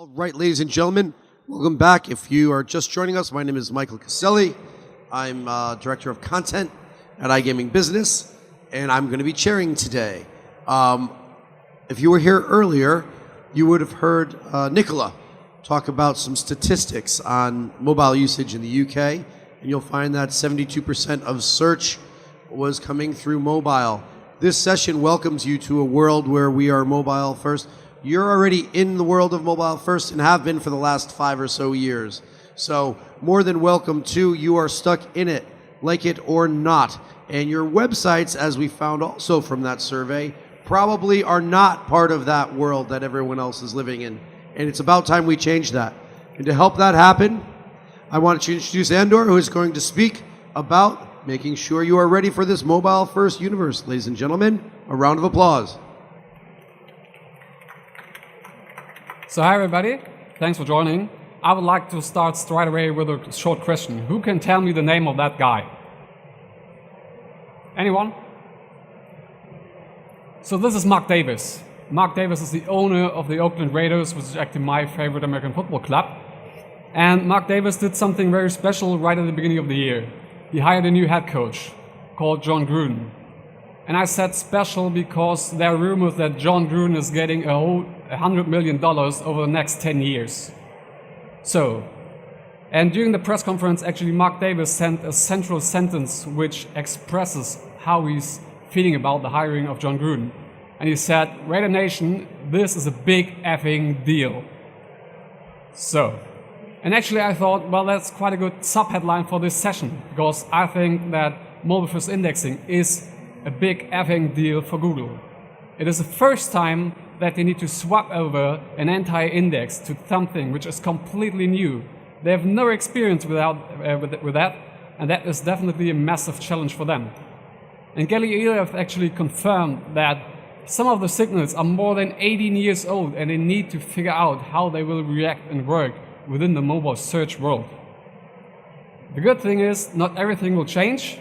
All right, ladies and gentlemen, welcome back. If you are just joining us, my name is Michael Caselli. I'm Director of Content at iGaming Business, and I'm going to be chairing today. If you were here earlier, you would have heard Nicola talk about some statistics on mobile usage in the UK, and you'll find that 72% of search was coming through mobile. This session welcomes you to a world where we are mobile first. You're already in the world of mobile first and have been for the last 5 or so years. So more than welcome to, you are stuck in it, like it or not. And your websites, as we found also from that survey, probably are not part of that world that everyone else is living in. And it's about time we change that. And to help that happen, I want to introduce Andor, who is going to speak about making sure you are ready for this mobile first universe. Ladies and gentlemen, a round of applause. So hi everybody, thanks for joining. I would like to start straight away with a short question. Who can tell me the name of that guy? Anyone? So this is Mark Davis. Mark Davis is the owner of the Oakland Raiders, which is actually my favorite American football club. And Mark Davis did something very special right at the beginning of the year. He hired a new head coach called John Gruden. And I said special because there are rumors that John Gruden is getting $100 million over the next 10 years. And during the press conference, actually Mark Davis sent a central sentence which expresses how he's feeling about the hiring of John Gruden. And he said, Raider Nation, this is a big effing deal. And actually I thought, well, that's quite a good sub-headline for this session, because I think that mobile first indexing is a big effing deal for Google. It is the first time that they need to swap over an entire index to something which is completely new. They have no experience with that, and that is definitely a massive challenge for them. And Galileo actually confirmed that some of the signals are more than 18 years old, and they need to figure out how they will react and work within the mobile search world. The good thing is, not everything will change.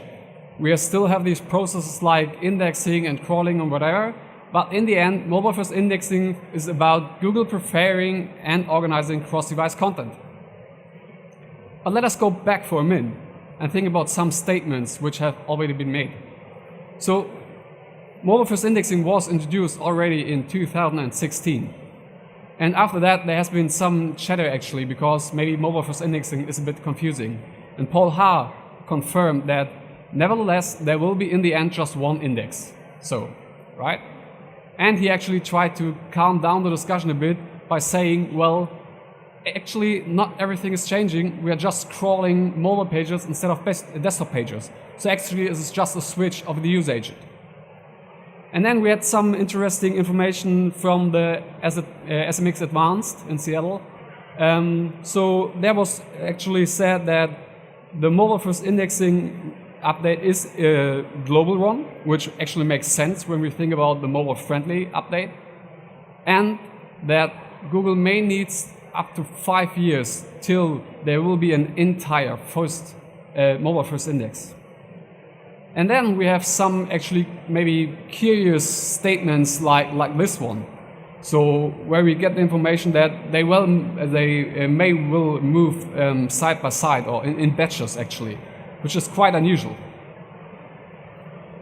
We still have these processes like indexing and crawling and whatever, but in the end, mobile first indexing is about Google preferring and organizing cross-device content. But let us go back for a minute and think about some statements which have already been made. So, mobile first indexing was introduced already in 2016. And after that, there has been some chatter actually, because maybe mobile first indexing is a bit confusing. And Paul Ha confirmed that nevertheless, there will be in the end just one index. Right? And he actually tried to calm down the discussion a bit by saying, well, actually not everything is changing. We are just crawling mobile pages instead of desktop pages. So actually this is just a switch of the user agent. And then we had some interesting information from the SMX Advanced in Seattle. So there was actually said that the mobile first indexing update is a global one, which actually makes sense when we think about the mobile-friendly update, and that Google may need up to 5 years till there will be an entire mobile first index. And then we have some actually maybe curious statements like this one. So where we get the information that they may move side by side or in batches actually, which is quite unusual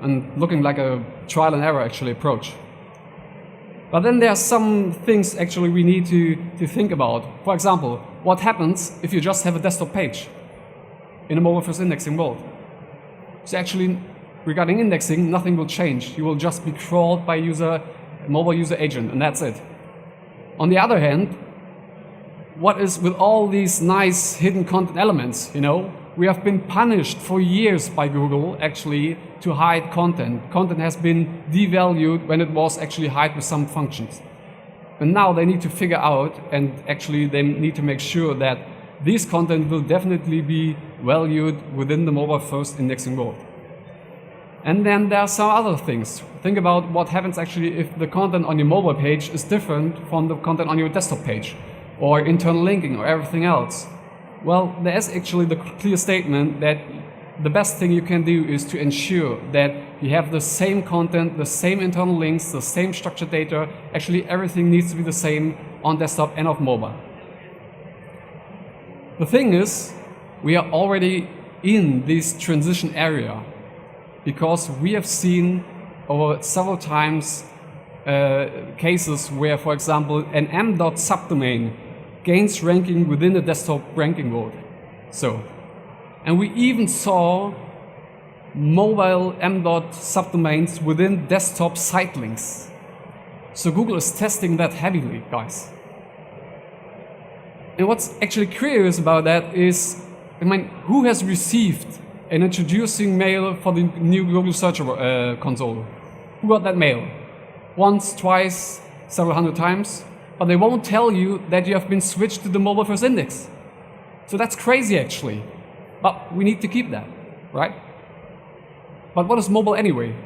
and looking like a trial and error actually approach. But then there are some things actually we need to think about. For example, what happens if you just have a desktop page in a mobile first indexing world? So actually, regarding indexing, nothing will change. You will just be crawled by mobile user agent, and that's it. On the other hand, what is with all these nice hidden content elements, We have been punished for years by Google actually to hide content. Content has been devalued when it was actually hide with some functions. And now they need to figure out, and actually they need to make sure that this content will definitely be valued within the mobile first indexing world. And then there are some other things. Think about what happens actually if the content on your mobile page is different from the content on your desktop page, or internal linking, or everything else. Well, there is actually the clear statement that the best thing you can do is to ensure that you have the same content, the same internal links, the same structured data. Actually, everything needs to be the same on desktop and off mobile. The thing is, we are already in this transition area because we have seen over several times cases where, for example, an m.dot subdomain gains ranking within the desktop ranking world. And we even saw mobile m.dot subdomains within desktop site links. So Google is testing that heavily, guys. And what's actually curious about that is, who has received an introducing mail for the new Google Search console? Who got that mail? Once, twice, several hundred times? But they won't tell you that you have been switched to the mobile first index. So that's crazy, actually. But we need to keep that, right? But what is mobile anyway?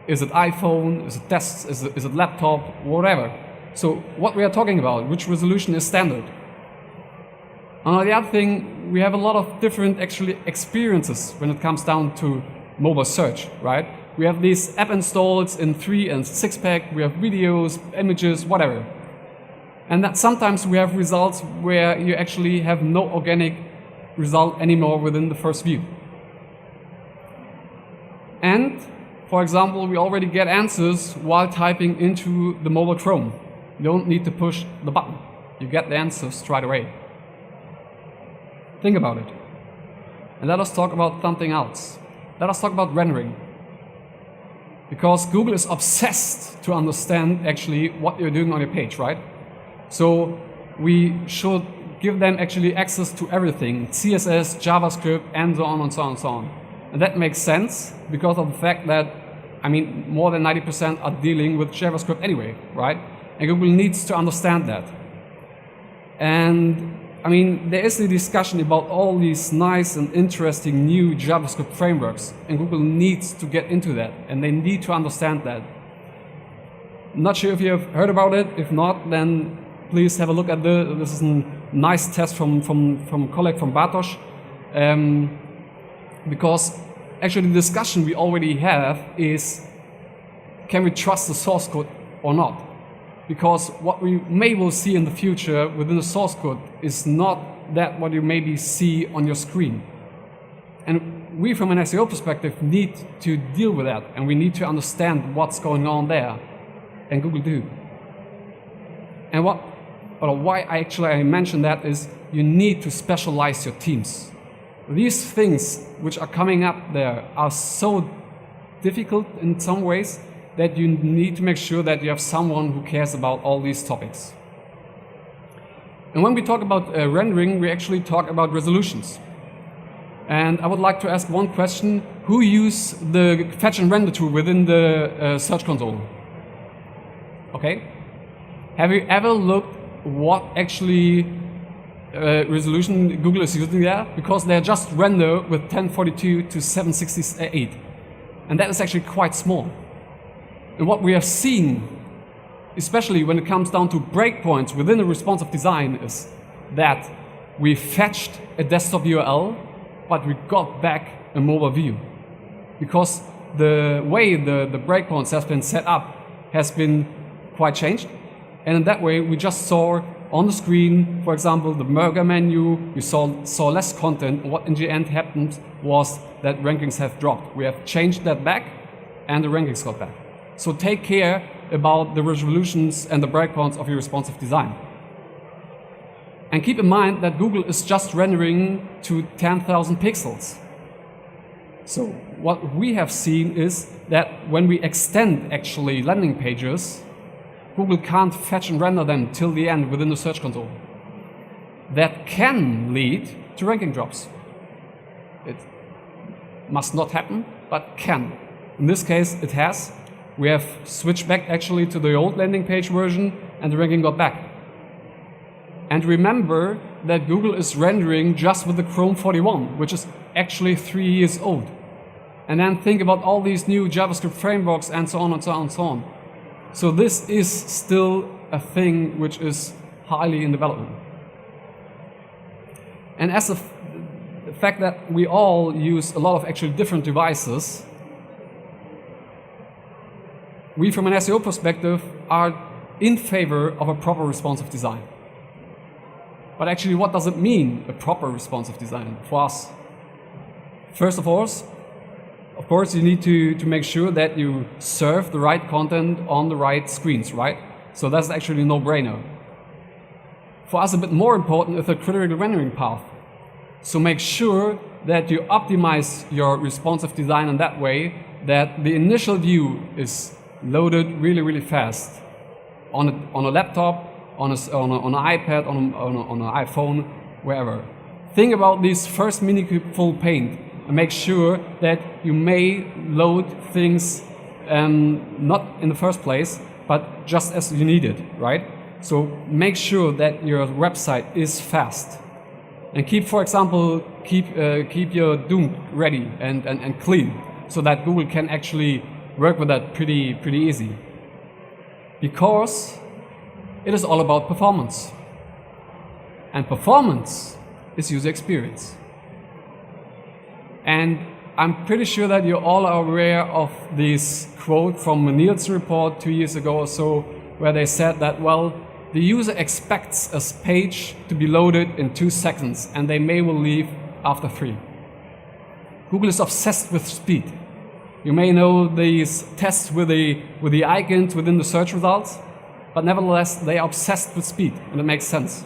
Is it iPhone? Is it desks? Is it laptop? Whatever. So what we are talking about, which resolution is standard? The other thing, we have a lot of different actually experiences when it comes down to mobile search, right? We have these app installs in 3 and 6-pack, we have videos, images, whatever. And that sometimes we have results where you actually have no organic result anymore within the first view. And, for example, we already get answers while typing into the mobile Chrome. You don't need to push the button. You get the answers straight away. Think about it. And let us talk about something else. Let us talk about rendering. Because Google is obsessed to understand actually what you're doing on your page, right? So we should give them actually access to everything, CSS, JavaScript, and so on and so on and so on. And that makes sense because of the fact that, more than 90% are dealing with JavaScript anyway, right? And Google needs to understand that. And there is a discussion about all these nice and interesting new JavaScript frameworks, and Google needs to get into that, and they need to understand that. I'm not sure if you have heard about it. If not, then please have a look at this is a nice test from a colleague from Bartosz, because actually the discussion we already have is, can we trust the source code or not? Because what we may well see in the future within the source code is not that what you maybe see on your screen. And we from an SEO perspective need to deal with that, and we need to understand what's going on there. And Google do. And why I mentioned that is you need to specialize your teams. These things which are coming up there are so difficult in some ways that you need to make sure that you have someone who cares about all these topics. And when we talk about rendering, we actually talk about resolutions. And I would like to ask one question. Who use the fetch and render tool within the Search console? Okay. Have you ever looked what actually resolution Google is using there? Because they just render with 1042 to 768. And that is actually quite small. And what we have seen, especially when it comes down to breakpoints within a responsive design, is that we fetched a desktop URL, but we got back a mobile view. Because the way the breakpoints has been set up has been quite changed. And in that way, we just saw on the screen, for example, the burger menu, we saw less content. And what in the end happened was that rankings have dropped. We have changed that back, and the rankings got back. So take care about the resolutions and the breakpoints of your responsive design. And keep in mind that Google is just rendering to 10,000 pixels. So what we have seen is that when we extend actually landing pages, Google can't fetch and render them till the end within the Search console. That can lead to ranking drops. It must not happen, but can. In this case, it has. We have switched back actually to the old landing page version, and the ranking got back. And remember that Google is rendering just with the Chrome 41, which is actually 3 years old. And then think about all these new JavaScript frameworks and so on and so on and so on. So this is still a thing which is highly in development. And as the fact that we all use a lot of actually different devices, we from an SEO perspective are in favor of a proper responsive design. But actually, what does it mean, a proper responsive design for us? First of course, you need to make sure that you serve the right content on the right screens, right? So that's actually a no-brainer. For us, a bit more important is the critical rendering path. So make sure that you optimize your responsive design in that way that the initial view is loaded really, really fast on a laptop, on an iPad, on an iPhone, wherever. Think about this first full paint and make sure that you may load things not in the first place, but just as you need it, right? So make sure that your website is fast. And keep, for example, keep your DOM ready and clean so that Google can actually work with that pretty easy. Because it is all about performance. And performance is user experience. And I'm pretty sure that you all are aware of this quote from a Nielsen report 2 years ago or so, where they said that, well, the user expects a page to be loaded in 2 seconds, and they may well leave after 3. Google is obsessed with speed. You may know these tests with the icons within the search results, but nevertheless, they are obsessed with speed, and it makes sense.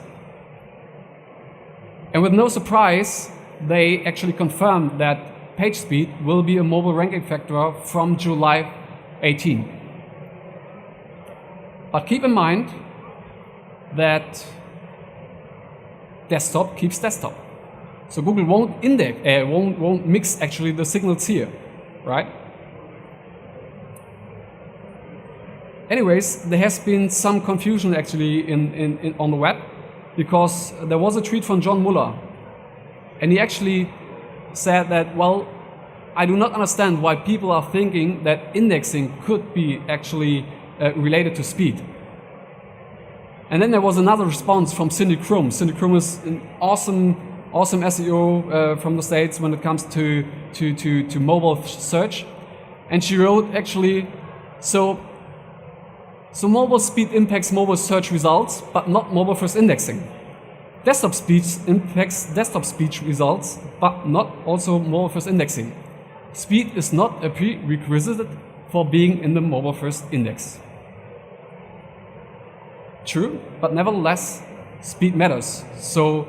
And with no surprise, they actually confirmed that page speed will be a mobile ranking factor from July 18. But keep in mind that desktop keeps desktop. So Google won't won't mix actually the signals here, right? Anyways, there has been some confusion actually on the web, because there was a tweet from John Muller, and he actually said that, well, I do not understand why people are thinking that indexing could be actually related to speed. And then there was another response from Cindy Krum. Cindy Krum is an awesome SEO from the States when it comes to mobile search. And she wrote actually, so mobile speed impacts mobile search results, but not mobile first indexing. Desktop speed impacts desktop speech results, but not also mobile first indexing. Speed is not a prerequisite for being in the mobile first index. True, but nevertheless, speed matters. So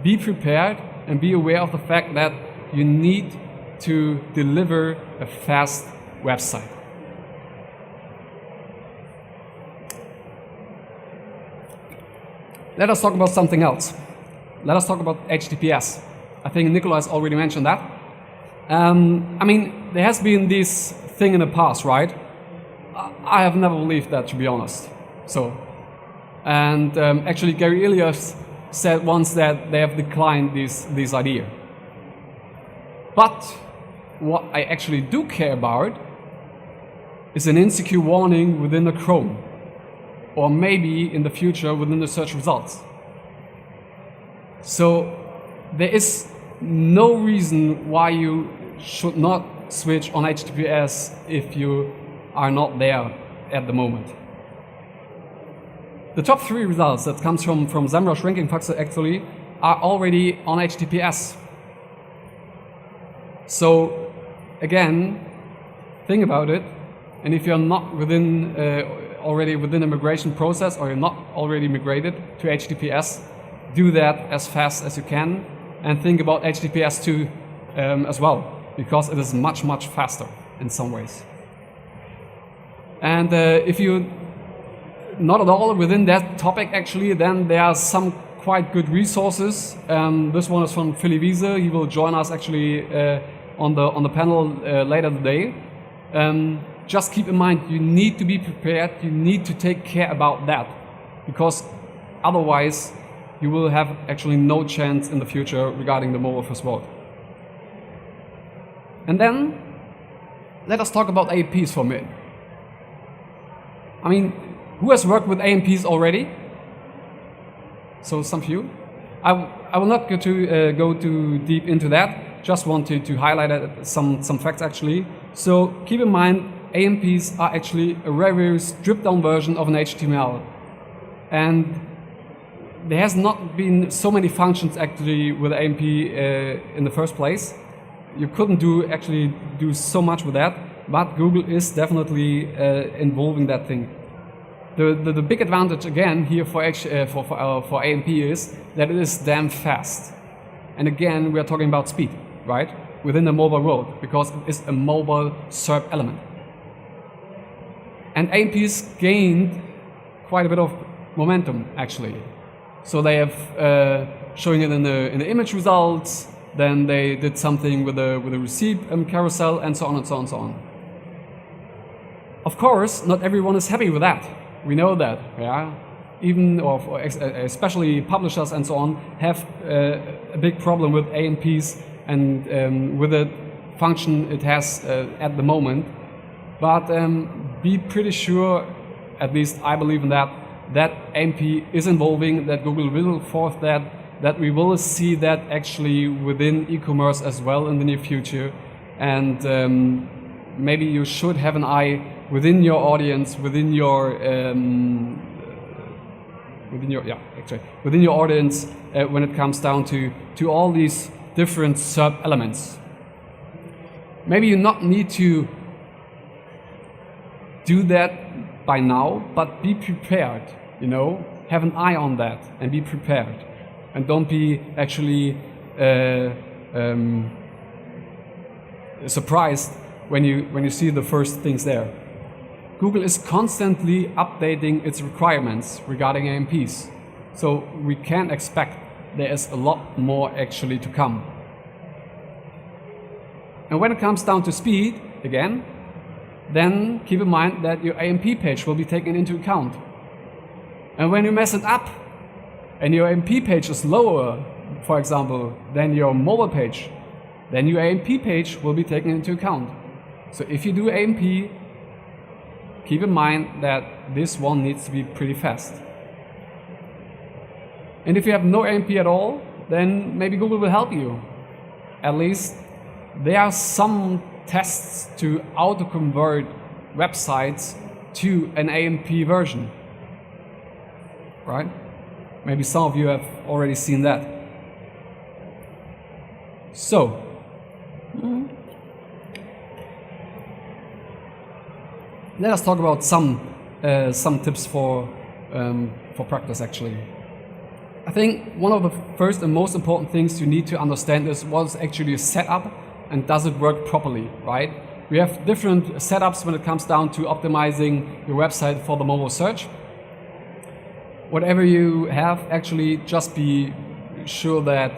be prepared and be aware of the fact that you need to deliver a fast website. Let us talk about something else. Let us talk about HTTPS. I think Nikolai already mentioned that. I mean, there has been this thing in the past, right? I have never believed that, to be honest. And actually, Gary Ilias said once that they have declined this idea. But what I actually do care about is an insecure warning within the Chrome, or maybe in the future within the search results. So there is no reason why you should not switch on HTTPS if you are not there at the moment. The top 3 results that comes from SEMrush ranking factor actually are already on HTTPS. So again, think about it, and if you're not already within a migration process, or you're not already migrated to HTTPS, do that as fast as you can, and think about HTTPS 2 as well, because it is much faster in some ways. And if you not at all within that topic actually, then there are some quite good resources. This one is from Philly Wiese. He will join us actually on the panel later today. Just keep in mind, you need to be prepared, you need to take care about that, because otherwise you will have actually no chance in the future regarding the mobile first world. And then let us talk about AMPs for a minute. I mean, who has worked with AMPs already? So some few. I will not go too deep into that. Just want to highlight some facts actually. So keep in mind, AMPs are actually a very stripped down version of an HTML. And there has not been so many functions actually with AMP in the first place. You couldn't actually do so much with that, but Google is definitely involving that thing. The big advantage again here for AMP is that it is damn fast. And again, we are talking about speed, right? Within the mobile world, because it is a mobile SERP element. And AMP's gained quite a bit of momentum actually. So they have showing it in the image results. Then they did something with the receipt carousel, and so on and so on and so on. Of course, not everyone is happy with that. We know that, yeah. Even or especially publishers and so on have a big problem with AMPs and with the function it has at the moment. But be pretty sure, at least I believe in that AMP is evolving, that Google will force that we will see that actually within e-commerce as well in the near future. And maybe you should have an eye within your audience, within your audience when it comes down to all these different SERP elements. Maybe you not need to do that by now, but be prepared, you know, have an eye on that and be prepared. And don't be actually surprised when you see the first things there. Google is constantly updating its requirements regarding AMPs. So we can expect there is a lot more actually to come. And when it comes down to speed, again, then keep in mind that your AMP page will be taken into account. And when you mess it up, and your AMP page is lower, for example, than your mobile page, then your AMP page will be taken into account. So if you do AMP, keep in mind that this one needs to be pretty fast. And if you have no AMP at all, then maybe Google will help you. At least there are some tests to auto-convert websites to an AMP version, right? Maybe some of you have already seen that. So, let us talk about some tips for practice actually. I think one of the first and most important things you need to understand is what's actually a setup and does it work properly, right? We have different setups when it comes down to optimizing your website for the mobile search. Whatever you have, actually just be sure that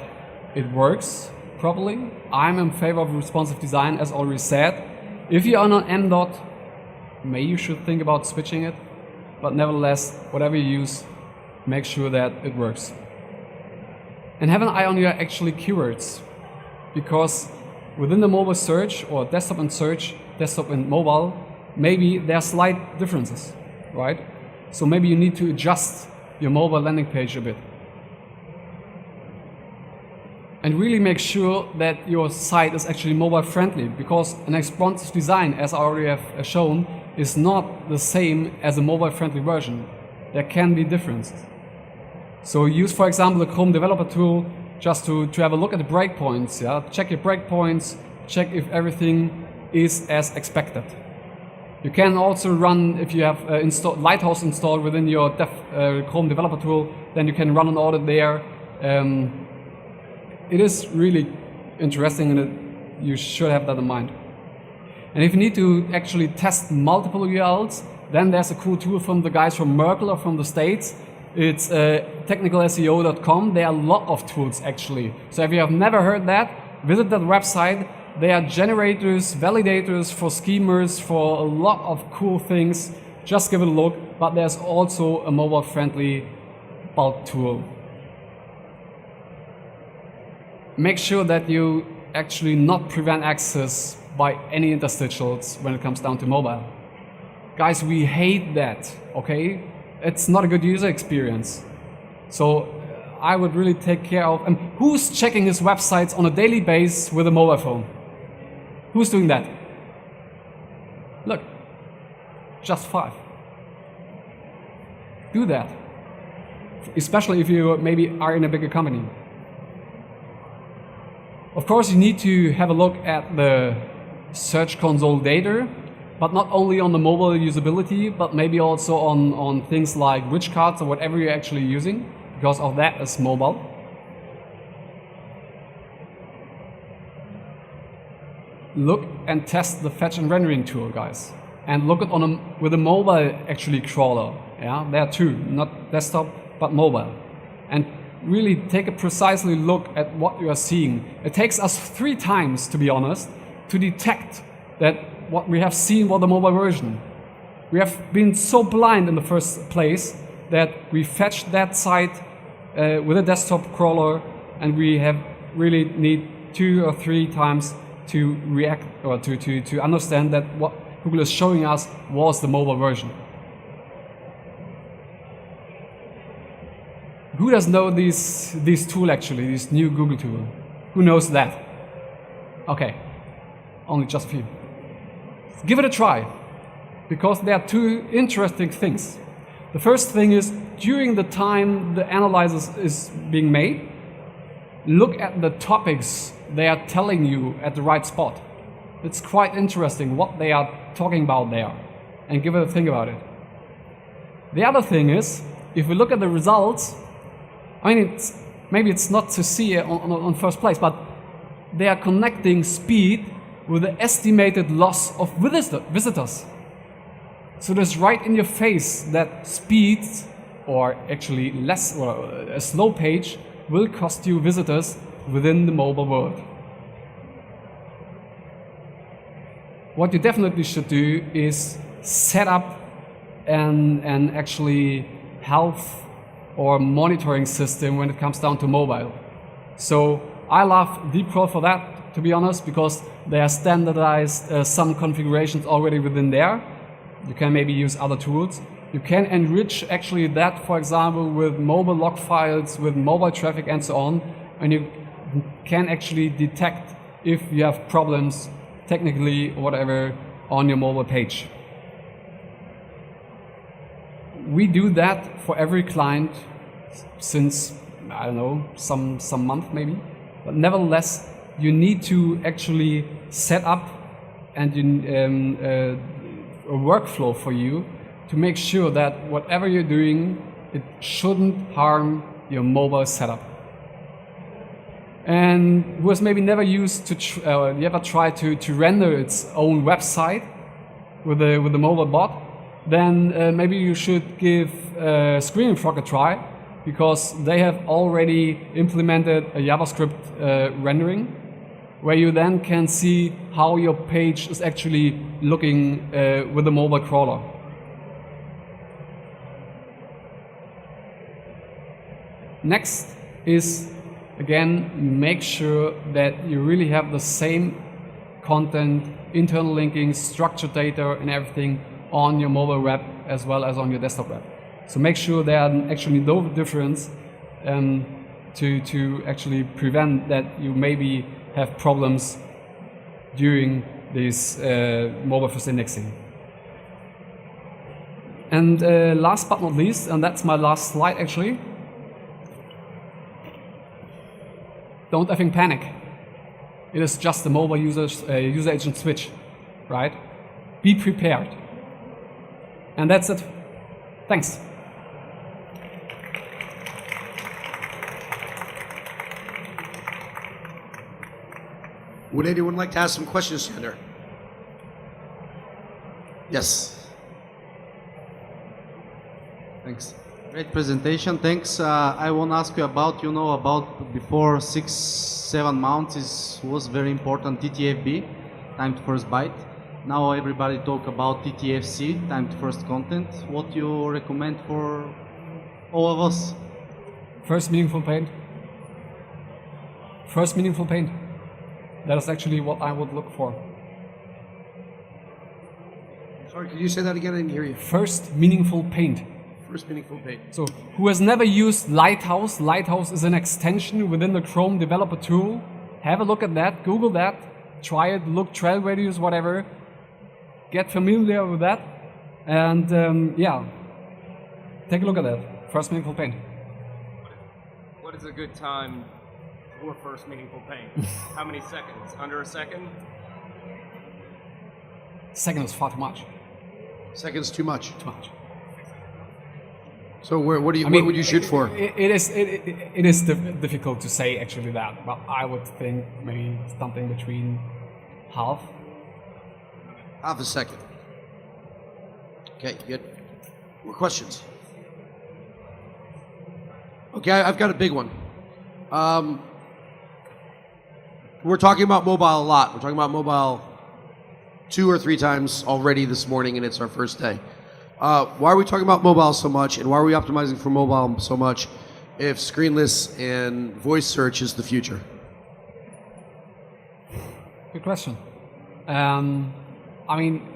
it works properly. I'm in favor of responsive design, as already said. If you're on an Andor, maybe you should think about switching it. But nevertheless, whatever you use, make sure that it works. And have an eye on your actually keywords. Because within the mobile search or desktop and search, desktop and mobile, maybe there are slight differences, right? So maybe you need to adjust your mobile landing page a bit. And really make sure that your site is actually mobile friendly, because an responsive design, as I already have shown, is not the same as a mobile friendly version. There can be differences. So use, for example, the Chrome developer tool just to have a look at the breakpoints. Yeah? Check your breakpoints, check if everything is as expected. You can also run, if you have Lighthouse installed within your Chrome developer tool, then you can run an audit there. It is really interesting, and you should have that in mind. And if you need to actually test multiple URLs, then there's a cool tool from the guys from Merkle or from the States. It's technicalseo.com. There are a lot of tools actually. So if you have never heard that, visit that website. They are generators, validators for schemas, for a lot of cool things. Just give it a look. But there's also a mobile-friendly bulk tool. Make sure that you actually not prevent access by any interstitials when it comes down to mobile. Guys, we hate that, okay? It's not a good user experience. So I would really take care of... And who's checking his websites on a daily basis with a mobile phone? Who's doing that? Look, just 5. Do that. especially if you maybe are in a bigger company. Of course, you need to have a look at the Search Console data, but not only on the mobile usability, but maybe also on things like rich cards or whatever you're actually using, because of that is mobile. Look and test the fetch and rendering tool, guys. And look at with a mobile actually crawler. Yeah, there too, not desktop, but mobile. And really take a precisely look at what you are seeing. It takes us 3 times, to be honest, to detect that what we have seen was the mobile version. We have been so blind in the first place that we fetched that site with a desktop crawler, and we have really need 2 or 3 times to react or to understand that what Google is showing us was the mobile version. Who does know these tool actually, this new Google tool? Who knows that? Okay, only just a few. Give it a try, because there are 2 interesting things. The first thing is, during the time the analysis is being made, look at the topics they are telling you at the right spot. It's quite interesting what they are talking about there, and give it a think about it. The other thing is, if we look at the results, I mean, maybe it's not to see it on first place, but they are connecting speed with the estimated loss of visitors. So there's right in your face that speed, or actually less, or a slow page, will cost you visitors within the mobile world. What you definitely should do is set up an actually health or monitoring system when it comes down to mobile. So I love DeepCrawl for that, to be honest, because they are standardized some configurations already within there. You can maybe use other tools. You can enrich actually that, for example, with mobile log files, with mobile traffic and so on, and you can actually detect if you have problems technically or whatever on your mobile page. We do that for every client since, I don't know, some month maybe. But nevertheless, you need to actually set up and a workflow for you to make sure that whatever you're doing, it shouldn't harm your mobile setup. And who has maybe never used to, ever tried to render its own website with the mobile bot, then maybe you should give Screaming Frog a try, because they have already implemented a JavaScript rendering, where you then can see how your page is actually looking with the mobile crawler. Next is, again, make sure that you really have the same content, internal linking, structured data and everything on your mobile web as well as on your desktop web. So make sure there are actually no difference to actually prevent that you maybe have problems during this mobile first indexing. And last but not least, and that's my last slide actually, don't effing panic. It is just a mobile user agent switch, right? Be prepared. And that's it. Thanks. Would anyone like to ask some questions, Andor? Yes. Thanks. Great presentation. Thanks. I want to ask you about, about before 6-7 months was very important TTFB, time to first byte. Now everybody talk about TTFC, time to first content. What you recommend for all of us? First meaningful paint. First meaningful paint. That is actually what I would look for. Sorry, could you say that again? I didn't hear you. First meaningful paint. First meaningful paint. So, who has never used Lighthouse? Lighthouse is an extension within the Chrome developer tool. Have a look at that, Google that, try it, look, trail radius, whatever. Get familiar with that, and yeah, take a look at that. First meaningful paint. what's a good time for first meaningful pain? How many seconds? Under a second? Second is far too much. Seconds too much. Too much. So what would you shoot for? It is difficult to say actually that, but I would think maybe something between half. Half a second. Okay, good. More questions? Okay, I've got a big one. We're talking about mobile a lot. We're talking about mobile 2 or 3 times already this morning, and it's our first day. Why are we talking about mobile so much, and why are we optimizing for mobile so much if screenless and voice search is the future? Good question. I mean,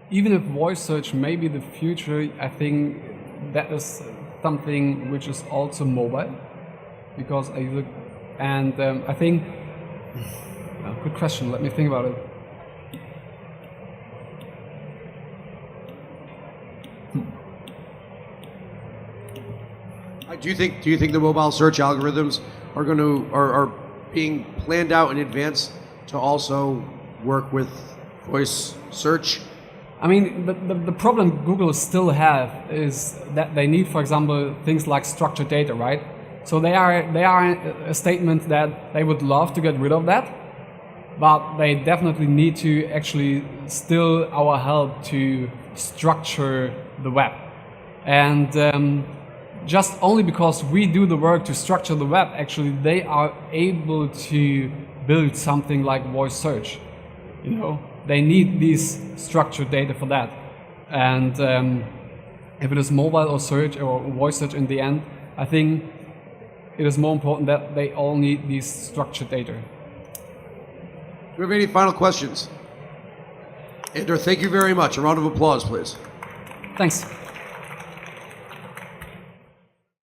even if voice search may be the future, I think that is something which is also mobile, because I look, and I think, good question, let me think about it. Do you think the mobile search algorithms are being planned out in advance to also work with voice search? I mean, the problem Google still have is that they need, for example, things like structured data, right? So they are a statement that they would love to get rid of that, but they definitely need to actually still our help to structure the web. And just only because we do the work to structure the web, actually they are able to build something like voice search. You know, they need these structured data for that. And if it is mobile or search or voice search in the end, I think it is more important that they all need these structured data. Do we have any final questions? Andor, thank you very much. A round of applause, please. Thanks.